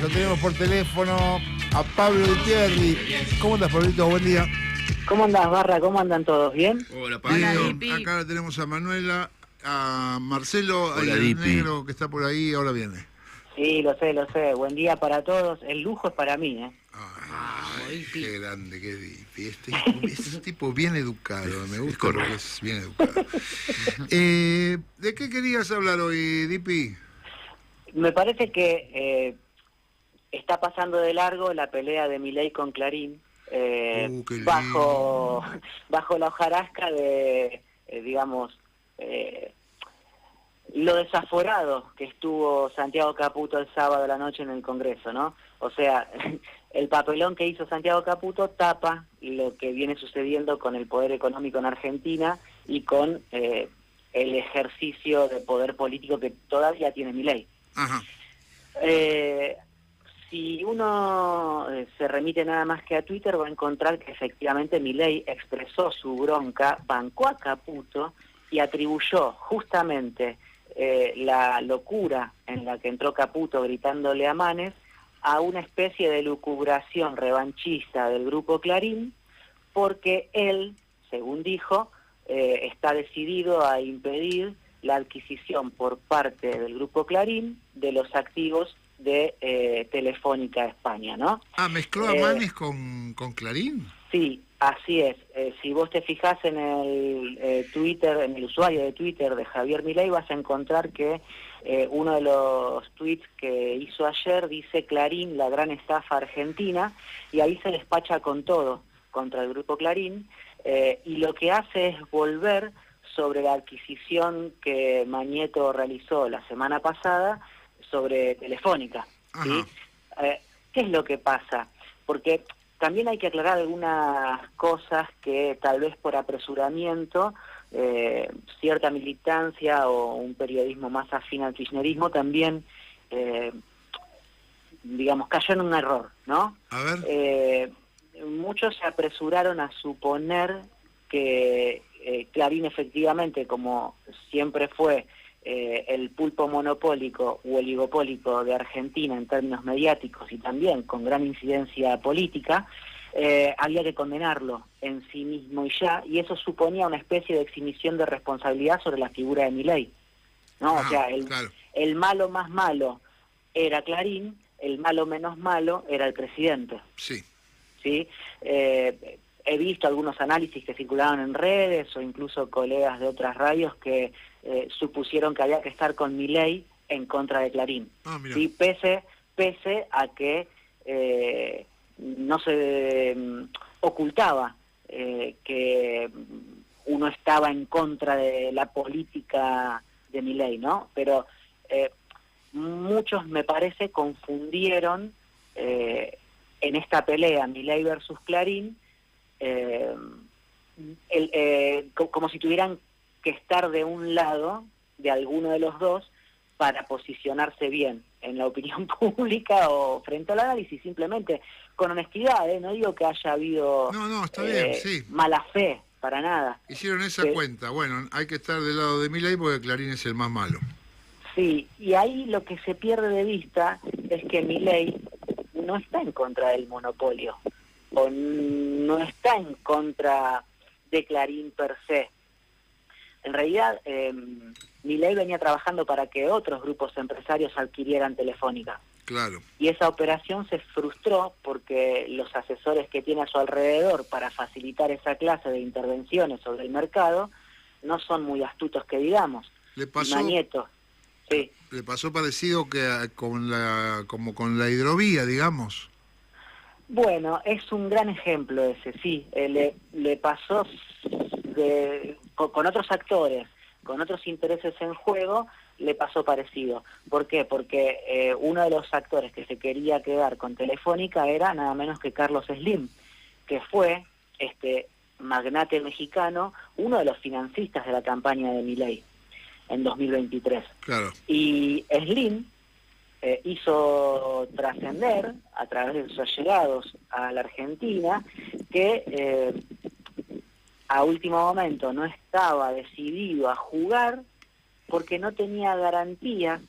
Lo tenemos por teléfono a Pablo Gutierri. ¿Cómo andas, Pablito? Buen día. ¿Cómo andás, Barra? ¿Cómo andan todos? ¿Bien? Hola, Pablo. Acá tenemos a Manuela, a Marcelo, Hola, y al Dipi. negro que está por ahí, ahora viene. Sí, lo sé. Buen día para todos. El lujo es para mí, ¿eh? Ay, qué grande, qué Dipi. Este tipo bien educado, me gusta porque es bien educado. ¿De qué querías hablar hoy, Dipi? Me parece que está pasando de largo la pelea de Milei con Clarín, Qué bajo la hojarasca de, digamos, lo desaforado que estuvo Santiago Caputo el sábado de la noche en el Congreso, ¿no? O sea, el papelón que hizo Santiago Caputo tapa lo que viene sucediendo con el poder económico en Argentina y con el ejercicio de poder político que todavía tiene Milei. Ajá. Si uno se remite nada más que a Twitter, va a encontrar que efectivamente Milei expresó su bronca, bancó a Caputo y atribuyó justamente la locura en la que entró Caputo gritándole a Manes a una especie de lucubración revanchista del grupo Clarín, porque él, según dijo, está decidido a impedir la adquisición por parte del grupo Clarín de los activos de Telefónica España, ¿no? ¿Mezcló a Manes con Clarín? Sí, así es. Si vos te fijás en el Twitter, en el usuario de Twitter de Javier Milei, vas a encontrar que uno de los tweets que hizo ayer dice Clarín, la gran estafa argentina, y ahí se despacha con todo contra el grupo Clarín, y lo que hace es volver sobre la adquisición que Mañeto realizó la semana pasada sobre Telefónica, ¿sí? ¿Qué es lo que pasa? Porque también hay que aclarar algunas cosas que tal vez por apresuramiento, cierta militancia o un periodismo más afín al kirchnerismo también, digamos, cayó en un error, ¿no? A ver. Muchos se apresuraron a suponer que Clarín efectivamente, como siempre fue el pulpo monopólico u oligopólico de Argentina en términos mediáticos y también con gran incidencia política, había que condenarlo en sí mismo y ya, y eso suponía una especie de exhibición de responsabilidad sobre la figura de Milei, ¿no? O sea, el malo más malo era Clarín, el malo menos malo era el presidente. Sí. ¿Sí? He visto algunos análisis que circulaban en redes o incluso colegas de otras radios que supusieron que había que estar con Milei en contra de Clarín. ¿Sí? Pese a que no se ocultaba que uno estaba en contra de la política de Milei, ¿no? Pero muchos, me parece, confundieron en esta pelea Milei versus Clarín como si tuvieran que estar de un lado de alguno de los dos para posicionarse bien en la opinión pública o frente al análisis, simplemente con honestidad, no digo que haya habido está bien, sí, mala fe, para nada. Hicieron esa cuenta, bueno, hay que estar del lado de Milei porque Clarín es el más malo. Sí, y ahí lo que se pierde de vista es que Milei no está en contra del monopolio, o no está en contra de Clarín per se. En realidad, Milei venía trabajando para que otros grupos empresarios adquirieran Telefónica. Claro. Y esa operación se frustró porque los asesores que tiene a su alrededor para facilitar esa clase de intervenciones sobre el mercado no son muy astutos, que digamos. Le pasó... Mañeto. Sí. Le pasó parecido que como con la hidrovía, digamos. Bueno, es un gran ejemplo ese, sí. Le pasó con otros actores, con otros intereses en juego, le pasó parecido. ¿Por qué? Porque uno de los actores que se quería quedar con Telefónica era nada menos que Carlos Slim, que fue este magnate mexicano, uno de los financistas de la campaña de Milei en 2023. Claro. Y Slim hizo trascender a través de sus allegados a la Argentina que a último momento no estaba decidido a jugar porque no tenía garantías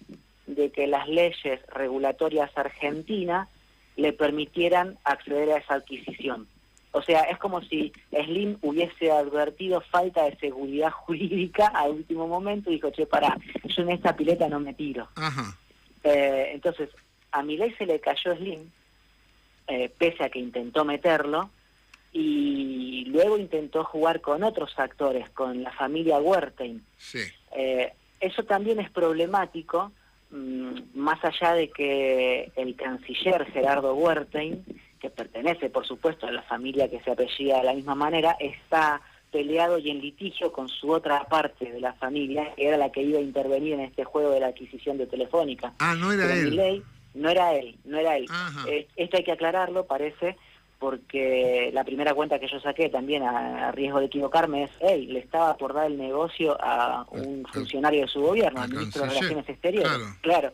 de que las leyes regulatorias argentinas le permitieran acceder a esa adquisición. O sea, es como si Slim hubiese advertido falta de seguridad jurídica a último momento y dijo, che, pará, yo en esta pileta no me tiro. Ajá. Entonces, a Milei se le cayó Slim, pese a que intentó meterlo, y luego intentó jugar con otros actores, con la familia Wertheim. Sí. Eso también es problemático, más allá de que el canciller Gerardo Wertheim, que pertenece por supuesto a la familia que se apellida de la misma manera, está peleado y en litigio con su otra parte de la familia, que era la que iba a intervenir en este juego de la adquisición de Telefónica. Ah, no era Pero él. Milei, no era él. Ajá. Esto hay que aclararlo, parece, porque la primera cuenta que yo saqué, también a riesgo de equivocarme, es, le estaba por dar el negocio a un funcionario de su gobierno, al ministro de Relaciones Exteriores. Claro.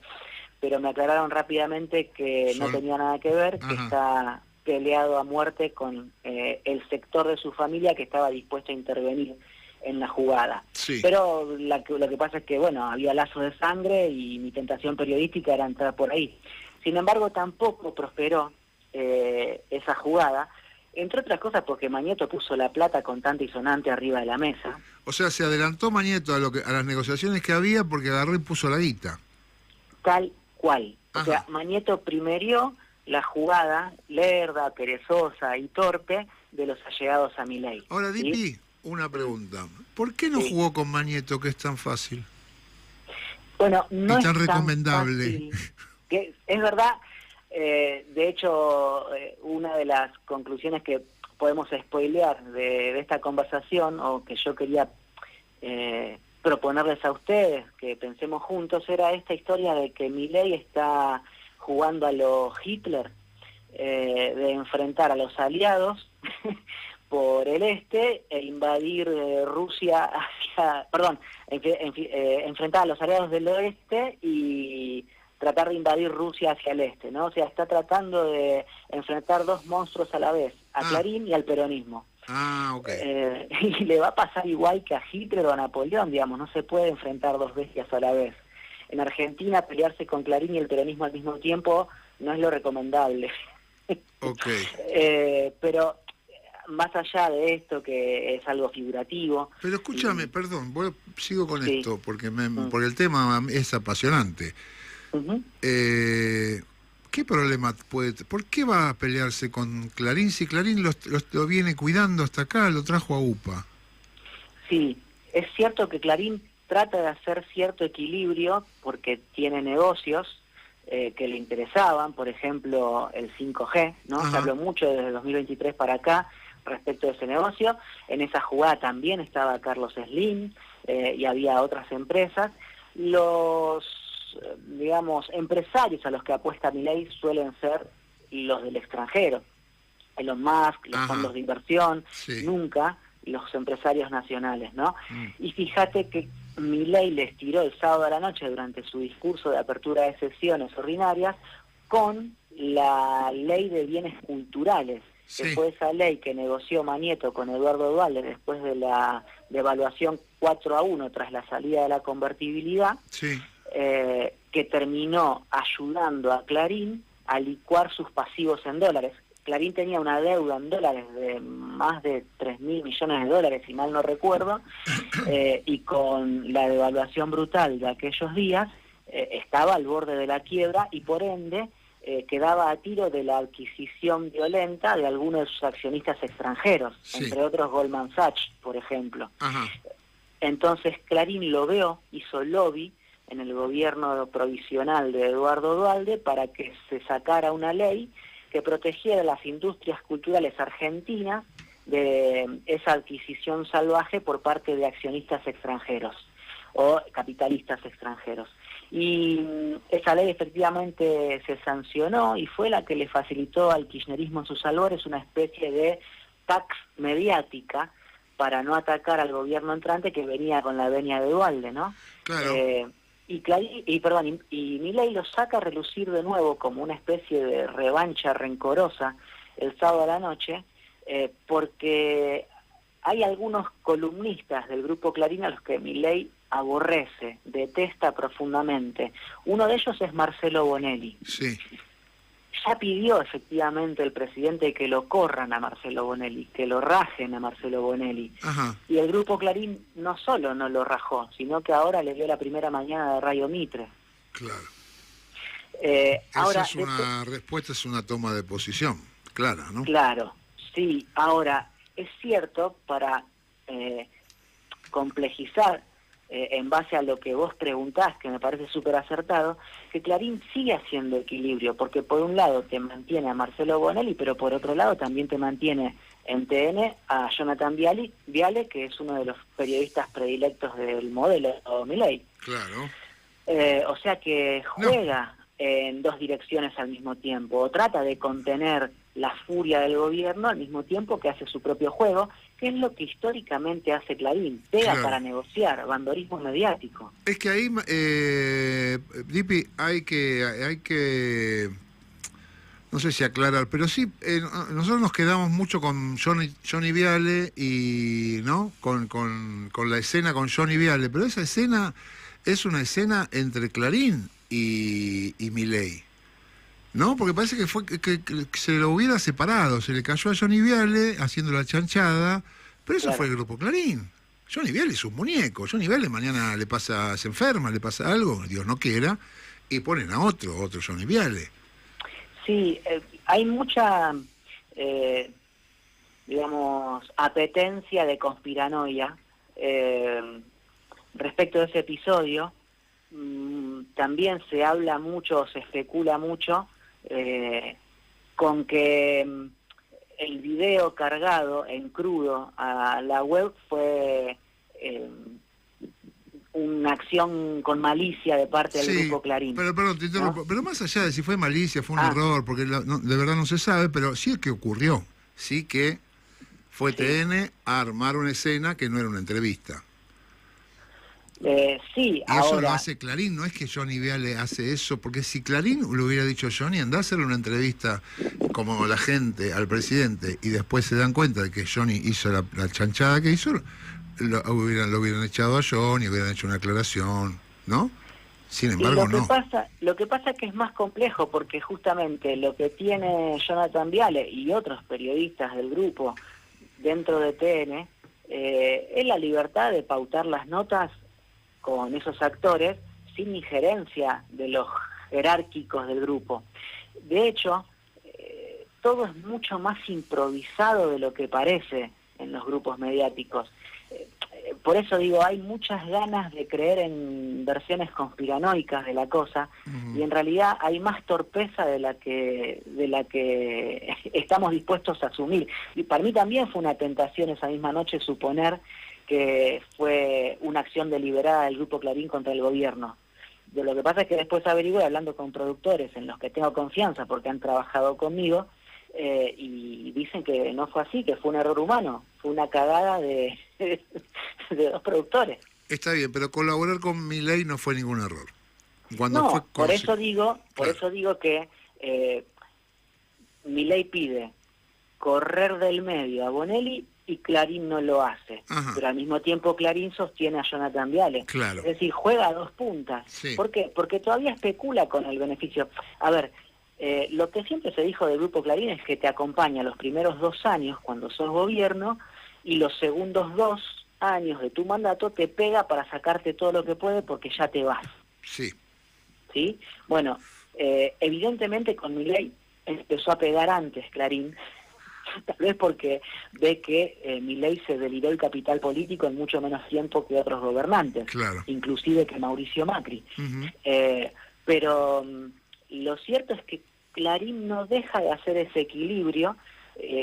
Pero me aclararon rápidamente que no tenía nada que ver, que está peleado a muerte con el sector de su familia que estaba dispuesto a intervenir en la jugada. Sí. Pero lo que pasa es que, bueno, había lazos de sangre y mi tentación periodística era entrar por ahí. Sin embargo, tampoco prosperó esa jugada, entre otras cosas porque Mañeto puso la plata contante y sonante arriba de la mesa. O sea, se adelantó Mañeto a las negociaciones que había porque agarró y puso la guita. Tal cual. Ajá. O sea, Mañeto primerió la jugada lerda, perezosa y torpe de los allegados a Milei. Ahora, Dipi, una pregunta. ¿Por qué no jugó con Mañeto, que es tan fácil? Bueno, no y tan es recomendable. Tan fácil, que es verdad. De hecho, una de las conclusiones que podemos spoilear de esta conversación, o que yo quería proponerles a ustedes que pensemos juntos, era esta historia de que Milei está jugando a lo Hitler, de enfrentar a los aliados por el este e invadir Rusia hacia... Perdón, enfrentar a los aliados del oeste y tratar de invadir Rusia hacia el este, ¿no? O sea, está tratando de enfrentar dos monstruos a la vez, a Clarín y al peronismo. Ok. Y le va a pasar igual que a Hitler o a Napoleón, digamos, no se puede enfrentar dos bestias a la vez. En Argentina, pelearse con Clarín y el peronismo al mismo tiempo no es lo recomendable. Ok. Pero más allá de esto, que es algo figurativo... Pero escúchame, perdón, sigo con esto, porque porque el tema es apasionante. ¿Qué problema por qué va a pelearse con Clarín si Clarín lo viene cuidando hasta acá, lo trajo a UPA? Sí, es cierto que Clarín trata de hacer cierto equilibrio porque tiene negocios que le interesaban, por ejemplo el 5G, ¿no? Se habló mucho desde 2023 para acá respecto de ese negocio. En esa jugada también estaba Carlos Slim y había otras empresas. Los digamos, empresarios a los que apuesta Milei suelen ser los del extranjero. Elon Musk, los fondos de inversión, nunca los empresarios nacionales, ¿no? Y fíjate que Milei les tiró el sábado a la noche durante su discurso de apertura de sesiones ordinarias con la ley de bienes culturales, que fue esa ley que negoció Mañeto con Eduardo Duhalde después de la devaluación 4-1 tras la salida de la convertibilidad. Que terminó ayudando a Clarín a licuar sus pasivos en dólares. Clarín tenía una deuda en dólares de más de 3.000 millones de dólares, si mal no recuerdo, y con la devaluación brutal de aquellos días, estaba al borde de la quiebra y por ende quedaba a tiro de la adquisición violenta de algunos de sus accionistas extranjeros, entre otros Goldman Sachs, por ejemplo. Entonces Clarín lo vio, hizo lobby en el gobierno provisional de Eduardo Duhalde para que se sacara una ley que protegiera las industrias culturales argentinas de esa adquisición salvaje por parte de accionistas extranjeros o capitalistas extranjeros. Y esa ley efectivamente se sancionó y fue la que le facilitó al kirchnerismo en sus albores una especie de tax mediática para no atacar al gobierno entrante que venía con la venia de Duhalde, ¿no? Claro. Y Milei lo saca a relucir de nuevo como una especie de revancha rencorosa el sábado a la noche, porque hay algunos columnistas del grupo Clarín a los que Milei aborrece, detesta profundamente. Uno de ellos es Marcelo Bonelli. Sí. Ya pidió efectivamente el presidente que lo corran a Marcelo Bonelli, que lo rajen a Marcelo Bonelli. Ajá. Y el Grupo Clarín no solo no lo rajó, sino que ahora le dio la primera mañana de Rayo Mitre. Claro. Ahora, Esa es una respuesta, es una toma de posición, clara, ¿no? Claro, sí. Ahora, es cierto, para complejizar, en base a lo que vos preguntás, que me parece súper acertado, que Clarín sigue haciendo equilibrio, porque por un lado te mantiene a Marcelo Bonelli, pero por otro lado también te mantiene en TN a Jonathan Viale, que es uno de los periodistas predilectos del modelo Milei. Claro. O sea que juega en dos direcciones al mismo tiempo, o trata de contener la furia del gobierno al mismo tiempo que hace su propio juego, que es lo que históricamente hace Clarín, pega para negociar, bandorismo mediático. Es que ahí, Dipi, hay que, no sé si aclarar, pero sí, nosotros nos quedamos mucho con Johnny Viale y, ¿no? Con la escena con Johnny Viale, pero esa escena es una escena entre Clarín y Milei, ¿no? Porque parece que fue que se lo hubiera separado, se le cayó a Johnny Viale haciendo la chanchada, pero eso fue el Grupo Clarín. Johnny Viale es un muñeco, Johnny Viale mañana se enferma, le pasa algo, Dios no quiera, y ponen a otro Johnny Viale. Sí, hay mucha, digamos, apetencia de conspiranoia respecto de ese episodio. También se habla mucho, se especula mucho con que el video cargado en crudo a la web fue una acción con malicia de parte del Grupo Clarín. Pero perdón, te interrumpo, ¿no? Pero más allá de si fue malicia, fue un error, porque de verdad no se sabe, pero sí es que ocurrió, sí que fue TN a armar una escena que no era una entrevista. Sí, y ahora... eso lo hace Clarín, no es que Johnny Viale hace eso, porque si Clarín le hubiera dicho Johnny, andá a hacerle una entrevista como la gente al presidente, y después se dan cuenta de que Johnny hizo la chanchada que hizo, lo hubieran echado a Johnny, hubieran hecho una aclaración, ¿no? Sin embargo, no. Lo que pasa es que es más complejo, porque justamente lo que tiene Jonathan Viale y otros periodistas del grupo dentro de TN es la libertad de pautar las notas con esos actores sin injerencia de los jerárquicos del grupo. De hecho, todo es mucho más improvisado de lo que parece en los grupos mediáticos. Por eso digo, hay muchas ganas de creer en versiones conspiranoicas de la cosa, y en realidad hay más torpeza de la que estamos dispuestos a asumir. Y para mí también fue una tentación esa misma noche suponer que fue una acción deliberada del Grupo Clarín contra el gobierno. De lo que pasa es que después averigué, hablando con productores en los que tengo confianza porque han trabajado conmigo, y dicen que no fue así, que fue un error humano, fue una cagada de dos productores. Está bien, pero colaborar con Milei no fue ningún error. Por eso digo que Milei pide correr del medio a Bonelli y Clarín no lo hace. Ajá. Pero al mismo tiempo Clarín sostiene a Jonathan Viale. Claro. Es decir, juega a dos puntas. Sí. ¿Por qué? Porque todavía especula con el beneficio. A ver, lo que siempre se dijo del Grupo Clarín es que te acompaña los primeros 2 años cuando sos gobierno, y los segundos 2 años de tu mandato te pega para sacarte todo lo que puede porque ya te vas. Sí. ¿Sí? Bueno, evidentemente con Milei empezó a pegar antes Clarín, tal vez porque ve que Milei se deliró el capital político en mucho menos tiempo que otros gobernantes, claro, inclusive que Mauricio Macri. Pero lo cierto es que Clarín no deja de hacer ese equilibrio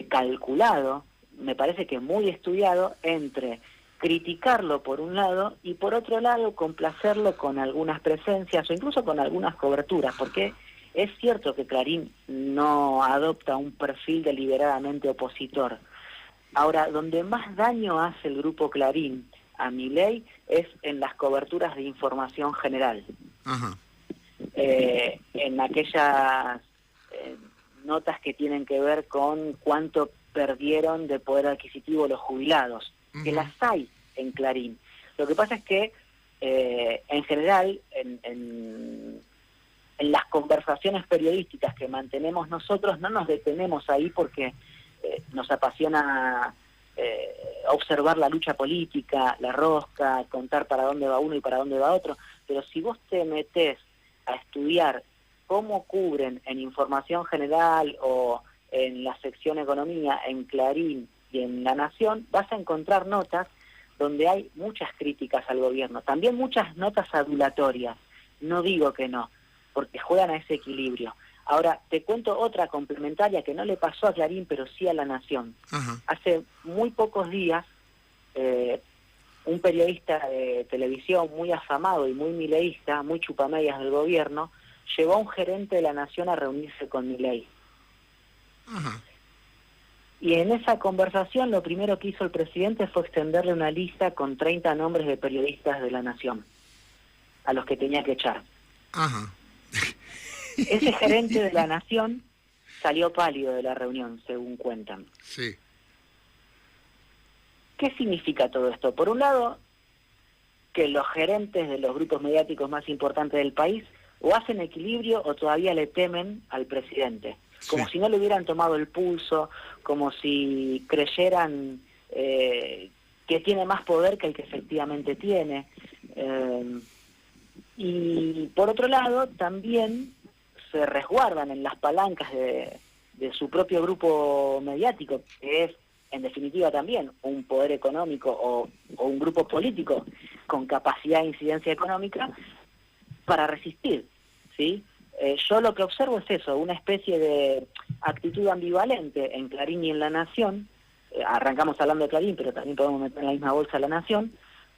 calculado, me parece que muy estudiado, entre criticarlo por un lado y por otro lado complacerlo con algunas presencias o incluso con algunas coberturas, porque es cierto que Clarín no adopta un perfil deliberadamente opositor. Ahora, donde más daño hace el Grupo Clarín a Milei es en las coberturas de información general. Ajá. En aquellas notas que tienen que ver con cuánto perdieron de poder adquisitivo los jubilados, que las hay en Clarín. Lo que pasa es que en general, en las conversaciones periodísticas que mantenemos nosotros, no nos detenemos ahí porque nos apasiona observar la lucha política, la rosca, contar para dónde va uno y para dónde va otro, pero si vos te metés a estudiar cómo cubren en Información General o en la sección Economía, en Clarín y en La Nación, vas a encontrar notas donde hay muchas críticas al gobierno, también muchas notas adulatorias, no digo que no, porque juegan a ese equilibrio. Ahora, te cuento otra complementaria que no le pasó a Clarín, pero sí a La Nación. Ajá. Hace muy pocos días, un periodista de televisión muy afamado y muy mileísta, muy chupamedias del gobierno, llevó a un gerente de La Nación a reunirse con Milei. Ajá. Y en esa conversación lo primero que hizo el presidente fue extenderle una lista con 30 nombres de periodistas de La Nación, a los que tenía que echar. Ajá. Ese gerente de La Nación salió pálido de la reunión, según cuentan. Sí. ¿Qué significa todo esto? Por un lado, que los gerentes de los grupos mediáticos más importantes del país o hacen equilibrio o todavía le temen al presidente. Como si no le hubieran tomado el pulso, como si creyeran que tiene más poder que el que efectivamente tiene. Y por otro lado, también se resguardan en las palancas de su propio grupo mediático, que es, en definitiva, también un poder económico o un grupo político con capacidad de incidencia económica, para resistir, ¿sí? Yo lo que observo es eso, una especie de actitud ambivalente en Clarín y en La Nación. Arrancamos hablando de Clarín, pero también podemos meter en la misma bolsa La Nación,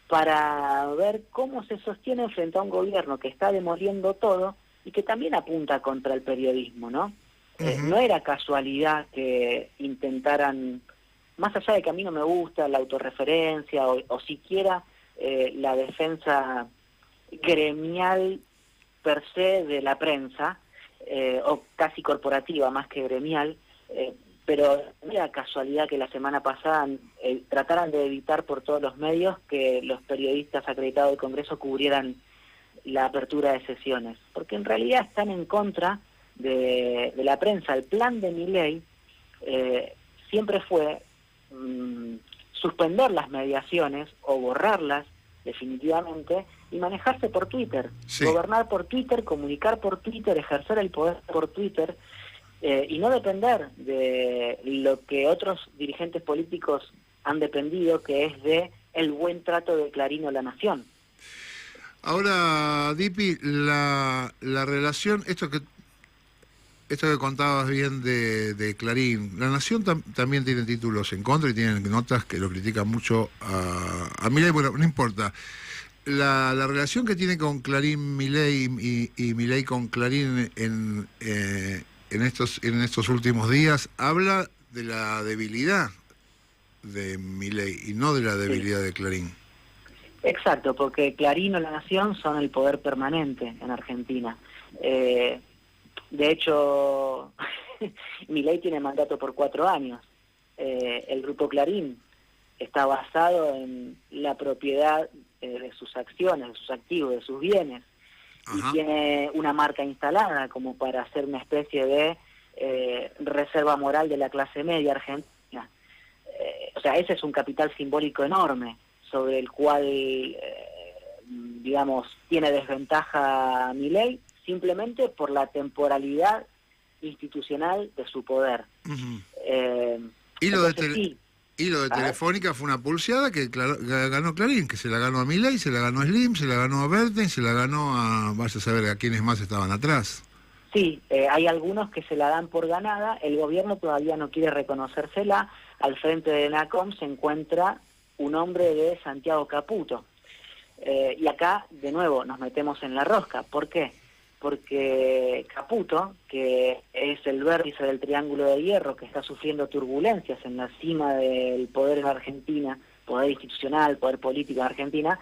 para ver cómo se sostiene frente a un gobierno que está demoliendo todo y que también apunta contra el periodismo, ¿no? No era casualidad que intentaran, más allá de que a mí no me gusta la autorreferencia o siquiera la defensa gremial per se de la prensa, o casi corporativa más que gremial, pero no era casualidad que la semana pasada trataran de evitar por todos los medios que los periodistas acreditados del Congreso cubrieran la apertura de sesiones, porque en realidad están en contra de la prensa. El plan de Milei siempre fue suspender las mediaciones o borrarlas definitivamente y manejarse por Twitter, sí. Gobernar por Twitter, comunicar por Twitter, ejercer el poder por Twitter, y no depender de lo que otros dirigentes políticos han dependido, que es de el buen trato de Clarín o La Nación. Ahora, Dipi, la relación, esto que contabas bien de Clarín, La Nación también tiene títulos en contra y tienen notas que lo critican mucho a Milei. Bueno, no importa. La relación que tiene con Clarín Milei y Milei con Clarín en estos últimos días habla de la debilidad de Milei y no de la debilidad de Clarín. Exacto, porque Clarín o La Nación son el poder permanente en Argentina. De hecho, Milei tiene mandato por 4 años. El grupo Clarín está basado en la propiedad de sus acciones, de sus activos, de sus bienes. Ajá. Y tiene una marca instalada como para hacer una especie de reserva moral de la clase media argentina. O sea, ese es un capital simbólico enorme sobre el cual, digamos, tiene desventaja Milei simplemente por la temporalidad institucional de su poder. Uh-huh. Y lo de Telefónica fue una pulseada que ganó Clarín, que se la ganó a Milei, se la ganó a Slim, se la ganó a Berten, se la ganó a, vaya a saber a quiénes más estaban atrás. Sí, hay algunos que se la dan por ganada, el gobierno todavía no quiere reconocérsela. Al frente de ENACOM se encuentra un hombre de Santiago Caputo. Y acá, de nuevo, nos metemos en la rosca. ¿Por qué? Porque Caputo, que es el vértice del Triángulo de Hierro, que está sufriendo turbulencias en la cima del poder en Argentina, poder institucional, poder político en Argentina,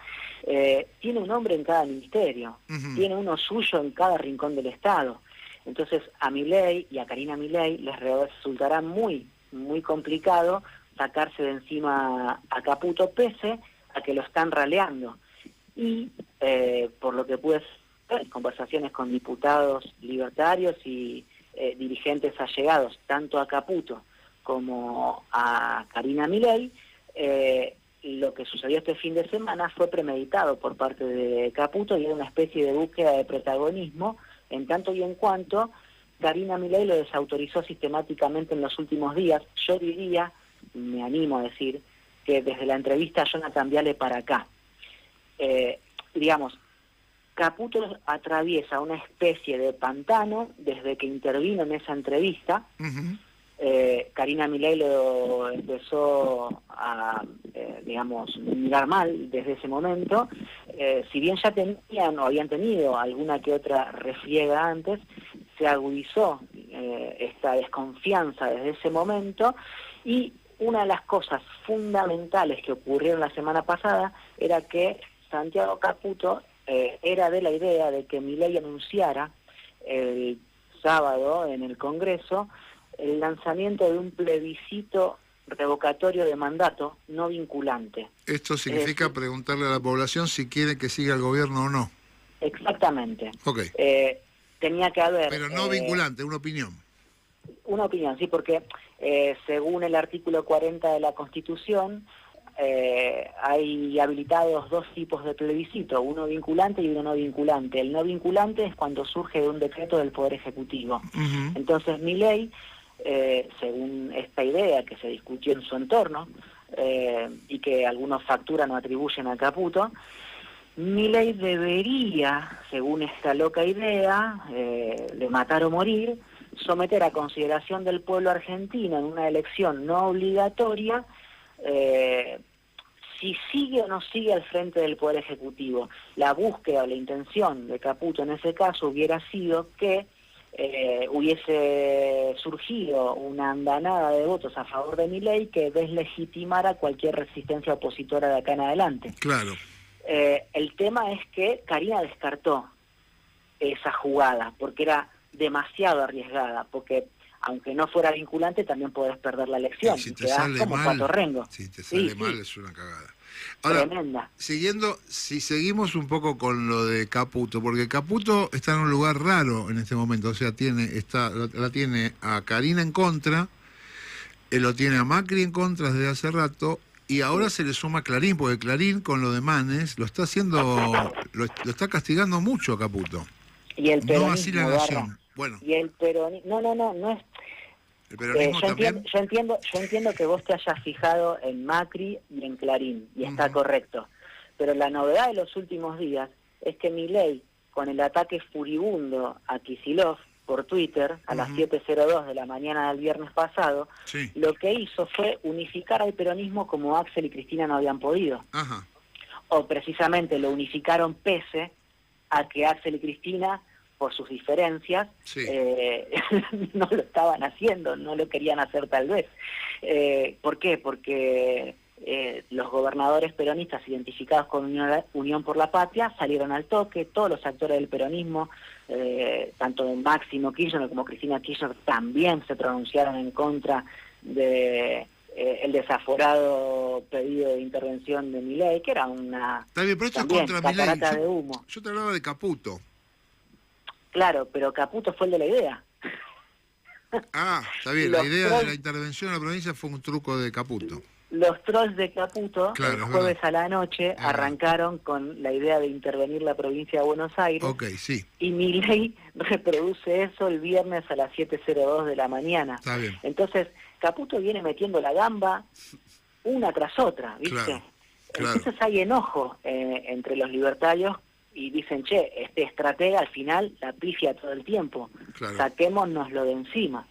tiene un hombre en cada ministerio, uh-huh. Tiene uno suyo en cada rincón del Estado. Entonces a Milei y a Karina Milei les resultará muy, muy complicado sacarse de encima a Caputo, pese a que lo están raleando. y por lo que pude ver, conversaciones con diputados libertarios y dirigentes allegados, tanto a Caputo como a Karina Milei, lo que sucedió este fin de semana fue premeditado por parte de Caputo y era una especie de búsqueda de protagonismo, en tanto y en cuanto Karina Milei lo desautorizó sistemáticamente en los últimos días. Yo diría, me animo a decir, que desde la entrevista a Jonathan Viale para acá, digamos, Caputo atraviesa una especie de pantano desde que intervino en esa entrevista. Karina Milei lo empezó a, digamos, mirar mal desde ese momento. Si bien ya tenían o habían tenido alguna que otra refriega antes, se agudizó esta desconfianza desde ese momento, y una de las cosas fundamentales que ocurrieron la semana pasada era que Santiago Caputo era de la idea de que Milei anunciara el sábado en el Congreso el lanzamiento de un plebiscito revocatorio de mandato no vinculante. Esto significa preguntarle a la población si quiere que siga el gobierno o no. Exactamente. Ok. Tenía que haber... Pero no vinculante, una opinión. Una opinión, sí, porque según el artículo 40 de la Constitución, hay habilitados dos tipos de plebiscito, uno vinculante y uno no vinculante. El no vinculante es cuando surge de un decreto del Poder Ejecutivo. Entonces Milei, según esta idea que se discutió en su entorno y que algunos facturan o atribuyen a Caputo, Milei debería, según esta loca idea de matar o morir, someter a consideración del pueblo argentino en una elección no obligatoria si sigue o no sigue al frente del Poder Ejecutivo. La búsqueda o la intención de Caputo en ese caso hubiera sido que hubiese surgido una andanada de votos a favor de Milei que deslegitimara cualquier resistencia opositora de acá en adelante. Claro. El tema es que Karina descartó esa jugada porque era demasiado arriesgada, porque aunque no fuera vinculante también podés perder la elección. Y si te quedás sale como mal, Pato Rengo. si te sale mal es una cagada. Ahora, Tremenda. si seguimos un poco con lo de Caputo, porque Caputo está en un lugar raro en este momento, o sea, la tiene a Karina en contra, lo tiene a Macri en contra desde hace rato, y ahora se le suma Clarín, porque Clarín con lo de Manes lo está haciendo, lo está castigando mucho a Caputo. Y el peronismo, no así la Nación. Bueno. Y el peronismo, no es... El peronismo también. Yo entiendo que vos te hayas fijado en Macri y en Clarín, y está correcto. Pero la novedad de los últimos días es que Milei, con el ataque furibundo a Kicillof por Twitter a las 7:02 de la mañana del viernes pasado, lo que hizo fue unificar al peronismo como Axel y Cristina no habían podido. O precisamente lo unificaron pese a que Axel y Cristina, por sus diferencias, no lo estaban haciendo, no lo querían hacer tal vez. ¿Por qué? Porque los gobernadores peronistas identificados con Unión por la Patria salieron al toque, todos los actores del peronismo, tanto Máximo Kirchner como Cristina Kirchner, también se pronunciaron en contra de el desaforado pedido de intervención de Milei, que era una catarata de humo. Yo te hablaba de Caputo. Claro, pero Caputo fue el de la idea. Está bien, la idea de la intervención en la provincia fue un truco de Caputo. Los trolls de Caputo, el jueves a la noche, arrancaron con la idea de intervenir la provincia de Buenos Aires. Y Milei reproduce eso el viernes a las 7:02 de la mañana. Está bien. Entonces, Caputo viene metiendo la gamba una tras otra, ¿viste? Claro. Entonces hay enojo entre los libertarios y dicen, che, este estratega al final la pifia todo el tiempo, saquémonoslo de encima.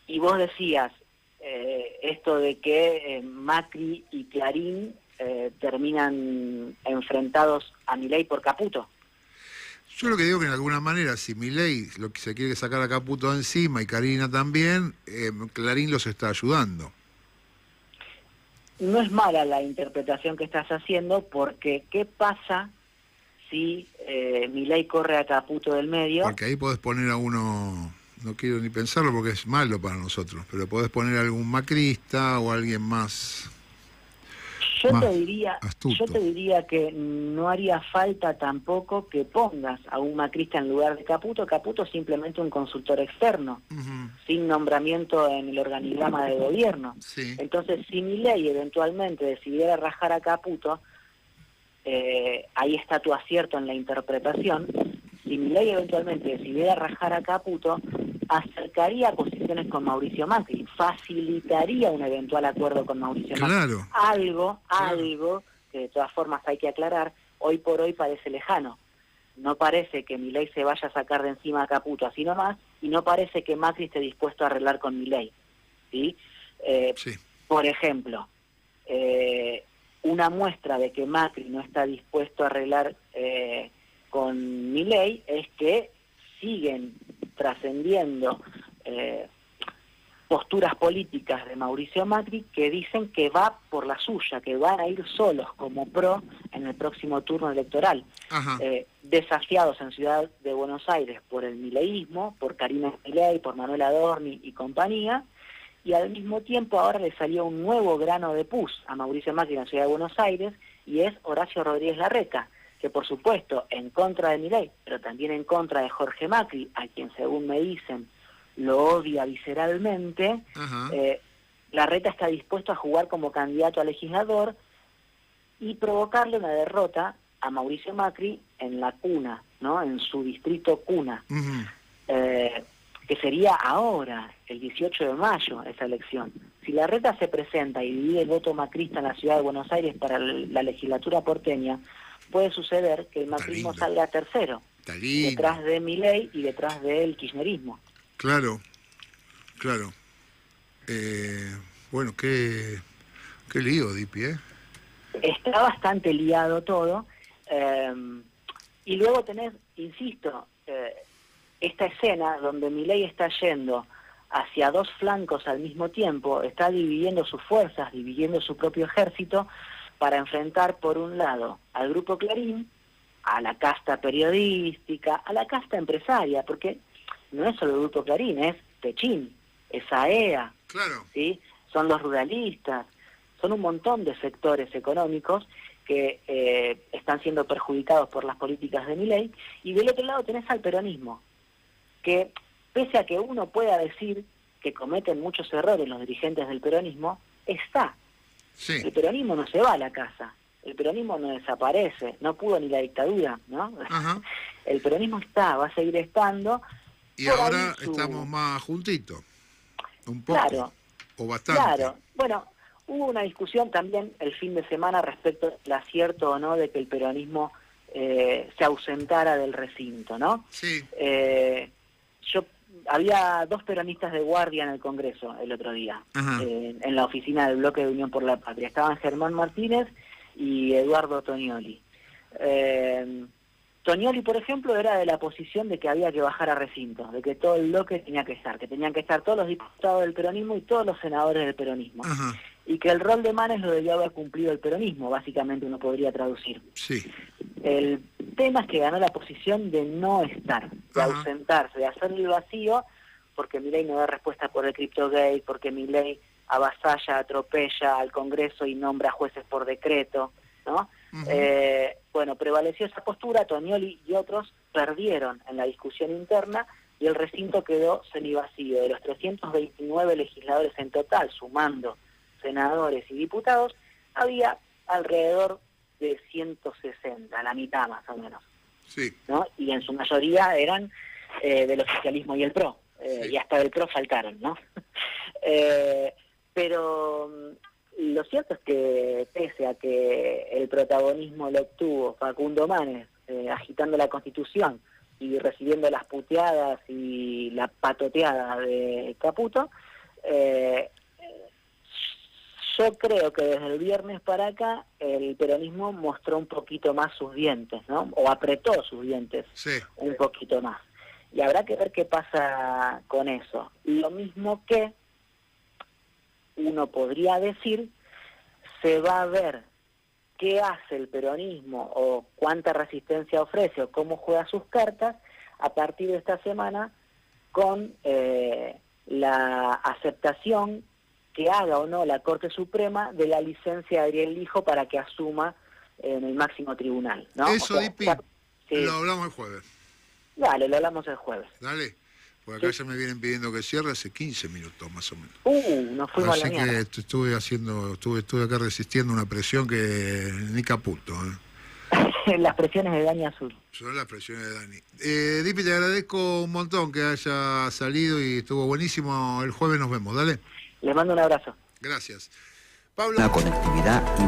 Y vos decías esto de que Macri y Clarín terminan enfrentados a Milei por Caputo. Yo lo que digo que en alguna manera, si Milei lo que se quiere sacar a Caputo encima y Karina también, Clarín los está ayudando. No es mala la interpretación que estás haciendo, porque ¿qué pasa si Milei corre a Caputo del medio? Porque ahí podés poner a uno, no quiero ni pensarlo porque es malo para nosotros, pero podés poner a algún macrista o a alguien más más yo astuto. te diría que no haría falta tampoco que pongas a un macrista en lugar de Caputo. Caputo es simplemente un consultor externo, Ujú. sin nombramiento en el organigrama de gobierno. Sí, Entonces, si Milei eventualmente decidiera rajar a Caputo, ahí está tu acierto en la interpretación. Si Milei eventualmente decidiera rajar a Caputo, acercaría posiciones con Mauricio Macri, facilitaría un eventual acuerdo con Mauricio Macri. claro, claro. Algo que de todas formas hay que aclarar, hoy por hoy parece lejano. No parece que Milei se vaya a sacar de encima a Caputo así nomás, y no parece que Macri esté dispuesto a arreglar con Milei, ¿sí? Sí. Por ejemplo, una muestra de que Macri no está dispuesto a arreglar con Milei es que siguen trascendiendo posturas políticas de Mauricio Macri que dicen que va por la suya, que van a ir solos como PRO en el próximo turno electoral, Ajá. desafiados en Ciudad de Buenos Aires por el mileísmo, por Karina Milei, por Manuel Adorni y compañía, y al mismo tiempo ahora le salió un nuevo grano de pus a Mauricio Macri en la Ciudad de Buenos Aires, y es Horacio Rodríguez Larreta, que por supuesto en contra de Milei, pero también en contra de Jorge Macri, a quien según me dicen lo odia visceralmente. Ajá. Larreta está dispuesto a jugar como candidato a legislador y provocarle una derrota a Mauricio Macri en la cuna, ¿no? En su distrito cuna. Ujú. Que sería ahora, el 18 de mayo, esa elección. Si Larreta se presenta y divide el voto macrista en la Ciudad de Buenos Aires para la legislatura porteña, puede suceder que el Está macrismo lindo, salga tercero, está lindo. detrás de Milei y detrás del kirchnerismo. Claro, claro. Bueno, qué lío, Dipi, ¿eh? Está bastante liado todo, y luego tenés, insisto, esta escena donde Milei está yendo hacia dos flancos al mismo tiempo, está dividiendo sus fuerzas, dividiendo su propio ejército para enfrentar por un lado al Grupo Clarín, a la casta periodística, a la casta empresaria, porque no es solo el Grupo Clarín, es Techín, es AEA, Claro. ¿sí? Son los ruralistas, son un montón de sectores económicos que están siendo perjudicados por las políticas de Milei, y del otro lado tenés al peronismo, que pese a que uno pueda decir que cometen muchos errores los dirigentes del peronismo, está. Sí. El peronismo no se va a la casa, el peronismo no desaparece, no pudo ni la dictadura, ¿no? Ajá. El peronismo está, va a seguir estando. Y Por ahora ahí estamos más juntitos. Un poco. Claro, O bastante. claro. Bueno, hubo una discusión también el fin de semana respecto al acierto o no de que el peronismo se ausentara del recinto, ¿no? Sí. Había dos peronistas de guardia en el Congreso el otro día, Ajá. en la oficina del Bloque de Unión por la Patria. Estaban Germán Martínez y Eduardo Tognoli. Tognoli, por ejemplo, era de la posición de que había que bajar a recinto, de que todo el bloque tenía que estar, que tenían que estar todos los diputados del peronismo y todos los senadores del peronismo. Ajá. Y que el rol de Manes lo debía haber cumplido el peronismo, básicamente uno podría traducir. Sí. El tema es que ganó la posición de no estar, de Ajá. ausentarse, de hacerle el vacío, porque Milei no da respuesta por el CryptoGate, porque Milei avasalla, atropella al Congreso y nombra jueces por decreto, ¿no? Ujú. Bueno, prevaleció esa postura, Tognoli y otros perdieron en la discusión interna y el recinto quedó semivacío. De los 329 legisladores en total, sumando senadores y diputados, había alrededor de 160, la mitad más o menos, Sí. ¿no? Y en su mayoría eran del oficialismo y el PRO, Sí. y hasta del PRO faltaron, ¿no? Pero lo cierto es que pese a que el protagonismo lo obtuvo Facundo Manes, agitando la Constitución y recibiendo las puteadas y la patoteada de Caputo, yo creo que desde el viernes para acá el peronismo mostró un poquito más sus dientes, ¿no? O apretó sus dientes Sí. un poquito más. Y habrá que ver qué pasa con eso. Lo mismo que uno podría decir, se va a ver qué hace el peronismo o cuánta resistencia ofrece o cómo juega sus cartas a partir de esta semana con la aceptación que haga o no la Corte Suprema de la licencia de Ariel Lijo para que asuma en el máximo tribunal, ¿no? Eso, Dipi, sí. lo hablamos el jueves. Dale, lo hablamos el jueves. Dale, porque acá ya me vienen pidiendo que cierre hace 15 minutos más o menos. Nos fuimos Así a la mierda. que estuve acá resistiendo una presión que ni caputo. Las presiones de Dani Azul. Son las presiones de Dani. Dipi, te agradezco un montón que haya salido y estuvo buenísimo. El jueves nos vemos, dale. Les mando un abrazo. Gracias. Pablo. Una conectividad